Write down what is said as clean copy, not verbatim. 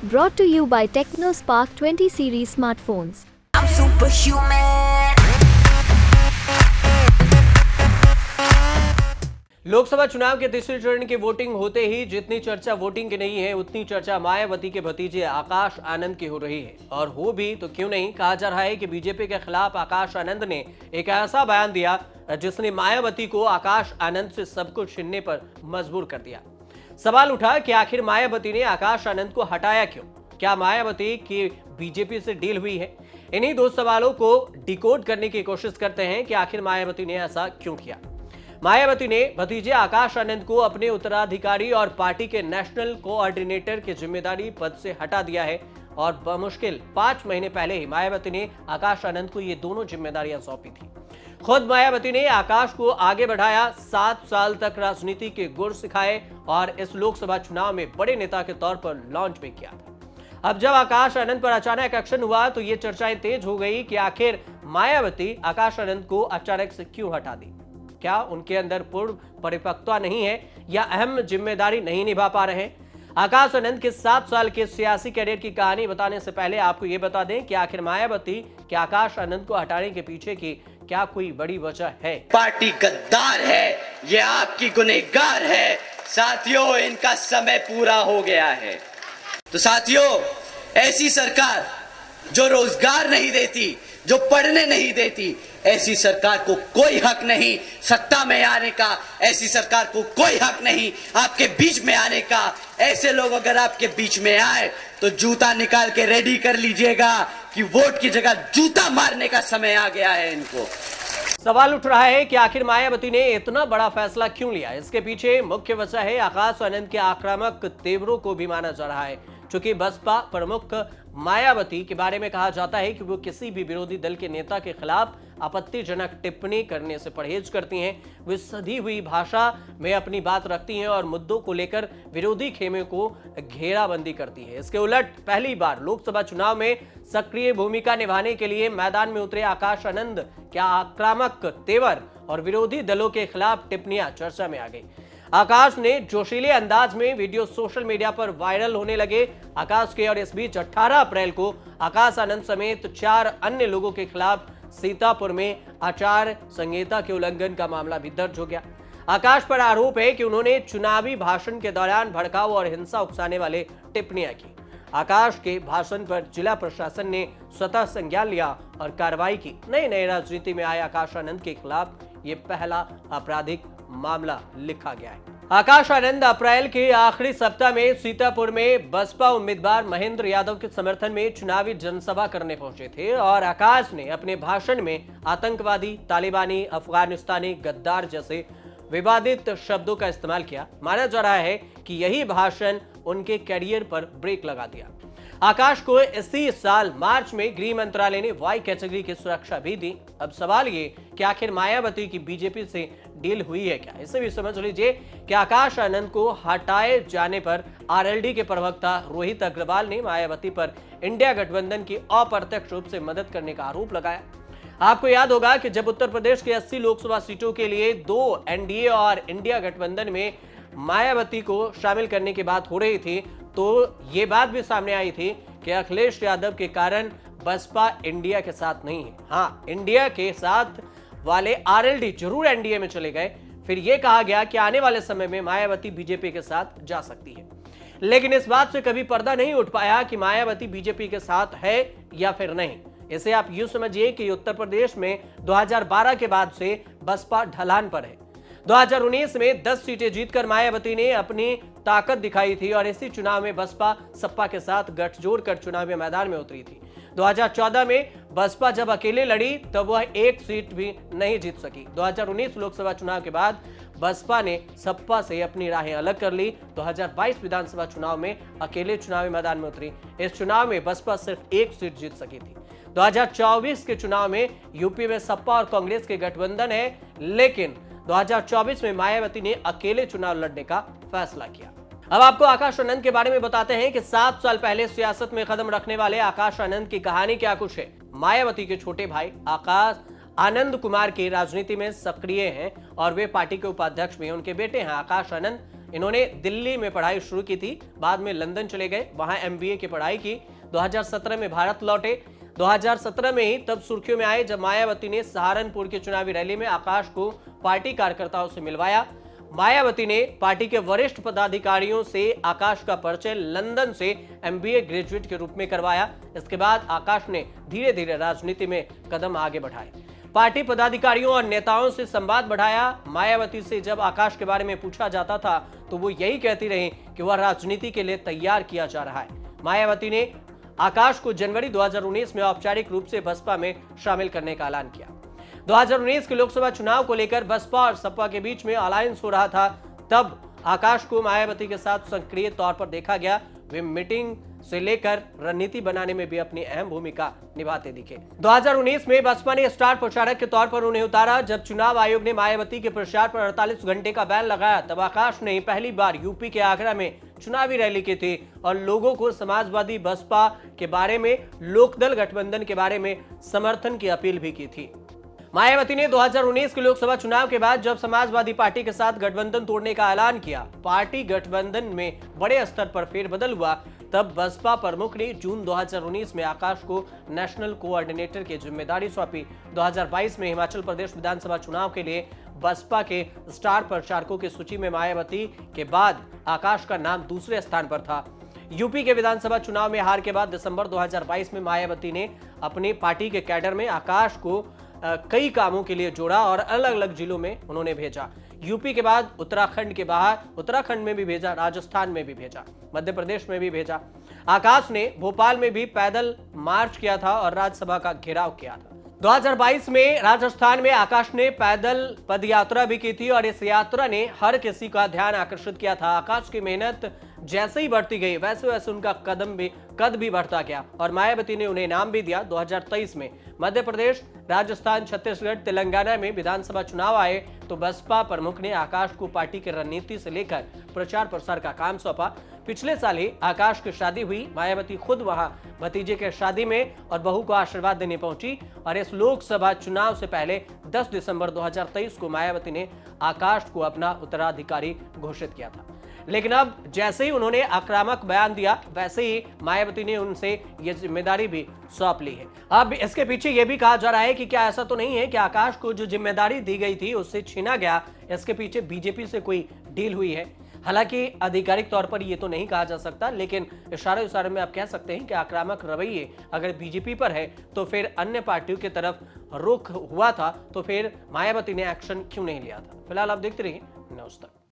Brought to you by TechnoSpark 20 series smartphones. I'm superhuman. Lok Sabha चुनाव के तीसरे चरण की वोटिंग होते ही जितनी चर्चा वोटिंग की नहीं है, उतनी चर्चा मायावती के भतीजे आकाश आनंद की हो रही है। और हो भी तो क्यों नहीं, कहा जा रहा है कि बीजेपी के खिलाफ आकाश आनंद ने एक ऐसा बयान दिया जिसने मायावती को आकाश आनंद से सब कुछ छीनने पर मजबूर कर दिया। सवाल उठा कि आखिर मायावती ने आकाश आनंद को हटाया क्यों? क्या मायावती की बीजेपी से डील हुई है? इन्हीं दो सवालों को डिकोड करने की कोशिश करते हैं कि आखिर मायावती ने ऐसा क्यों किया। मायावती ने भतीजे आकाश आनंद को अपने उत्तराधिकारी और पार्टी के नेशनल कोऑर्डिनेटर की जिम्मेदारी पद से हटा दिया है और बमुश्किल 5 महीने पहले ही मायावती ने आकाश आनंद को ये दोनों जिम्मेदारियां सौंपी थी। खुद मायावती ने आकाश को आगे बढ़ाया, 7 साल तक राजनीति के गुर सिखाए और इस लोकसभा चुनाव में बड़े नेता के तौर पर लॉन्च भी किया था। अब जब आकाश आनंद पर अचानक एक्शन हुआ तो ये चर्चाएं तेज हो गई कि आखिर मायावती आकाश आनंद को अचानक से क्यों हटा दी। क्या उनके अंदर पूर्ण परिपक्वता नहीं है या अहम जिम्मेदारी नहीं निभा पा रहे हैं? आकाश आनंद के 7 साल के सियासी कैरियर की कहानी बताने से पहले आपको यह बता दें कि आखिर मायावती के आकाश आनंद को हटाने के पीछे की क्या कोई बड़ी वजह है? पार्टी गद्दार है, ये आपकी गुनहगार है। साथियों, इनका समय पूरा हो गया है। तो साथियों, ऐसी सरकार जो रोजगार नहीं देती, जो पढ़ने नहीं देती, ऐसी सरकार को कोई हक नहीं सत्ता में आने का। ऐसी सरकार को कोई हक नहीं आपके बीच में आने का। ऐसे लोग अगर आपके बीच में आए तो जूता निकाल के रेडी कर लीजिएगा कि वोट की जगह जूता मारने का समय आ गया है इनको। सवाल उठ रहा है कि आखिर मायावती ने इतना बड़ा फैसला क्यों लिया? इसके पीछे मुख्य वजह है आकाश आनंद के आक्रामक तेवरों को भी माना जा रहा है। चूंकि बसपा प्रमुख मायावती के बारे में कहा जाता है कि वो किसी भी विरोधी दल के नेता के खिलाफ आपत्तिजनक टिप्पणी करने से परहेज करती हैं। वे सधी हुई भाषा में अपनी बात रखती हैं और मुद्दों को लेकर विरोधी खेमे को घेराबंदी करती है। इसके उलट पहली बार लोकसभा चुनाव में सक्रिय भूमिका निभाने के लिए मैदान में उतरे आकाश आनंद क्या आक्रामक तेवर और विरोधी दलों के खिलाफ टिप्पणियां चर्चा में आ गई। आकाश ने जोशीले अंदाज में वीडियो सोशल मीडिया पर वायरल होने लगे। आकाश के और इस बीच 18 अप्रैल को आकाश आनंद समेत 4 अन्य लोगों के खिलाफ सीतापुर में आचार संहिता के उल्लंघन का मामला भी दर्ज हो गया। आकाश पर आरोप है कि उन्होंने चुनावी भाषण के दौरान भड़काऊ और हिंसा उकसाने वाले टिप्पणियां की। आकाश के भाषण पर जिला प्रशासन ने स्वतः संज्ञान लिया और कार्रवाई की। नए राजनीति में आए आकाश आनंद के खिलाफ ये पहला आपराधिक मामला लिखा गया है। आकाश आनंद अप्रैल के आखिरी सप्ताह में सीतापुर में बसपा उम्मीदवार महेंद्र यादव के समर्थन में चुनावी जनसभा करने पहुंचे थे और आकाश ने अपने भाषण में आतंकवादी, तालिबानी, अफगानिस्तानी, गद्दार जैसे विवादित शब्दों का इस्तेमाल किया। माना जा रहा है कि यही भाषण उनके कैरियर पर ब्रेक लगा दिया। आकाश को इसी साल मार्च में गृह मंत्रालय ने वाई कैटेगरी की सुरक्षा भी दी। अब सवाल ये कि आखिर मायावती की बीजेपी से डील हुई है क्या? इसे भी समझ लीजिए कि आकाश आनंद को हटाए जाने पर आरएलडी के प्रवक्ता रोहित अग्रवाल ने मायावती पर इंडिया गठबंधन की अप्रत्यक्ष रूप से मदद करने का आरोप लगाया। आपको याद होगा कि जब उत्तर प्रदेश के 80 लोकसभा सीटों के लिए 2 एनडीए और इंडिया गठबंधन में मायावती को शामिल करने की बात हो रही थी तो ये बात भी सामने आई थी कि अखिलेश यादव के कारण बसपा इंडिया के साथ नहीं है। हाँ, इंडिया के साथ वाले आरएलडी जरूर एनडीए में चले गए। फिर यह कहा गया कि आने वाले समय में मायावती बीजेपी के साथ जा सकती है, लेकिन इस बात से कभी पर्दा नहीं उठ पाया कि मायावती बीजेपी के साथ है या फिर नहीं। इसे आप यूं समझिए कि उत्तर प्रदेश में 2012 के बाद से बसपा ढलान पर है। 2019 में 10 सीटें जीतकर मायावती ने अपनी ताकत दिखाई थी और इसी चुनाव में बसपा सपा के साथ गठजोड़ कर चुनावी मैदान में उतरी थी। 2014 में बसपा जब अकेले लड़ी तब वह एक सीट भी नहीं जीत सकी। 2019 लोकसभा चुनाव के बाद बसपा ने सपा से अपनी राहें अलग कर ली। 2022 विधानसभा चुनाव में अकेले चुनावी मैदान में उतरी। इस चुनाव में बसपा सिर्फ एक सीट जीत सकी थी। 2024 के चुनाव में यूपी में सपा और कांग्रेस के गठबंधन है, लेकिन 2024 में मायावती ने अकेले चुनाव लड़ने का फैसला किया। अब आपको आकाश आनंद के बारे में बताते हैं कि 7 साल पहले सियासत में कदम रखने वाले आकाश आनंद की कहानी क्या कुछ है। मायावती के छोटे भाई आकाश आनंद कुमार की राजनीति में सक्रिय हैं और वे पार्टी के उपाध्यक्ष भी हैं। उनके बेटे हैं आकाश आनंद, इन्होंने दिल्ली में पढ़ाई शुरू की थी, बाद में लंदन चले गए, वहां एमबीए की पढ़ाई की। 2017 में भारत लौटे। 2017 में ही तब सुर्खियों में आए जब मायावती ने सहारनपुर की चुनावी रैली में आकाश को पार्टी कार्यकर्ताओं से मिलवाया। मायावती ने पार्टी के वरिष्ठ पदाधिकारियों से आकाश का परिचय लंदन से एमबीए ग्रेजुएट के रूप में करवाया। इसके बाद आकाश ने धीरे धीरे राजनीति में कदम आगे बढ़ाए, पार्टी पदाधिकारियों और नेताओं से संवाद बढ़ाया। मायावती से जब आकाश के बारे में पूछा जाता था तो वो यही कहती रही कि वह राजनीति के लिए तैयार किया जा रहा है। मायावती ने आकाश को जनवरी 2019 में औपचारिक रूप से बसपा में शामिल करने का ऐलान किया। 2019 के लोकसभा चुनाव को लेकर बसपा और सपा के बीच में अलायंस हो रहा था, तब आकाश को मायावती के साथ सक्रिय तौर पर देखा गया। वे मीटिंग से लेकर रणनीति बनाने में भी अपनी अहम भूमिका निभाते दिखे। 2019 में बसपा ने स्टार प्रचारक के तौर पर उन्हें उतारा। जब चुनाव आयोग ने मायावती के प्रचार पर 48 घंटे का बैन लगाया, तब आकाश ने पहली बार यूपी के आगरा में चुनावी रैली की थी और लोगों को समाजवादी बसपा के बारे में, लोकदल गठबंधन के बारे में समर्थन की अपील भी की थी। मायावती ने 2019 के लोकसभा चुनाव के बाद जब समाजवादी पार्टी के साथ गठबंधन तोड़ने का ऐलान किया, पार्टी गठबंधन में बड़े स्तर पर फेरबदल हुआ, तब बसपा प्रमुख ने जून 2019 में आकाश को नेशनल कोऑर्डिनेटर की जिम्मेदारी सौंपी। 2022 में हिमाचल प्रदेश विधानसभा चुनाव के लिए बसपा के स्टार प्रचारकों की सूची में मायावती के बाद आकाश का नाम दूसरे स्थान पर था। यूपी के विधानसभा चुनाव में हार के बाद दिसंबर 2022 में मायावती ने अपनी पार्टी के कैडर में आकाश को कई कामों के लिए जोड़ा और अलग अलग जिलों में उन्होंने भेजा। यूपी के बाद उत्तराखंड के बाहर, उत्तराखंड में भी भेजा, राजस्थान में भी भेजा, मध्य प्रदेश में भी भेजा। आकाश ने भोपाल में भी पैदल मार्च किया था और राज्यसभा का घेराव किया था। 2022 में राजस्थान में आकाश ने पैदल पदयात्रा भी की थी और इस यात्रा ने हर किसी का ध्यान आकर्षित किया था। आकाश की मेहनत जैसे ही बढ़ती गई वैसे वैसे उनका कद भी बढ़ता गया और मायावती ने उन्हें इनाम भी दिया। 2023 में मध्य प्रदेश, राजस्थान, छत्तीसगढ़, तेलंगाना में विधानसभा चुनाव आए तो बसपा प्रमुख ने आकाश को पार्टी की रणनीति से लेकर प्रचार प्रसार का काम सौंपा। पिछले साल ही आकाश की शादी हुई। मायावती खुद वहां भतीजे के शादी में और बहू को आशीर्वाद देने पहुंची और इस लोकसभा चुनाव से पहले 10 दिसंबर 2023 को मायावती ने आकाश को अपना उत्तराधिकारी घोषित किया था। लेकिन अब जैसे ही उन्होंने आक्रामक बयान दिया, वैसे ही मायावती ने उनसे यह जिम्मेदारी भी सौंप ली है। अब इसके पीछे यह भी कहा जा रहा है कि क्या ऐसा तो नहीं है कि आकाश को जो जिम्मेदारी दी गई थी उससे छीना गया, इसके पीछे बीजेपी से कोई डील हुई है। हालांकि आधिकारिक तौर पर यह तो नहीं कहा जा सकता, लेकिन इशारे में आप कह सकते हैं कि आक्रामक रवैये अगर बीजेपी पर है तो फिर अन्य पार्टियों की तरफ रुख हुआ था, तो फिर मायावती ने एक्शन क्यों नहीं लिया था। फिलहाल आप देखते रहिए न्यूज़ तक।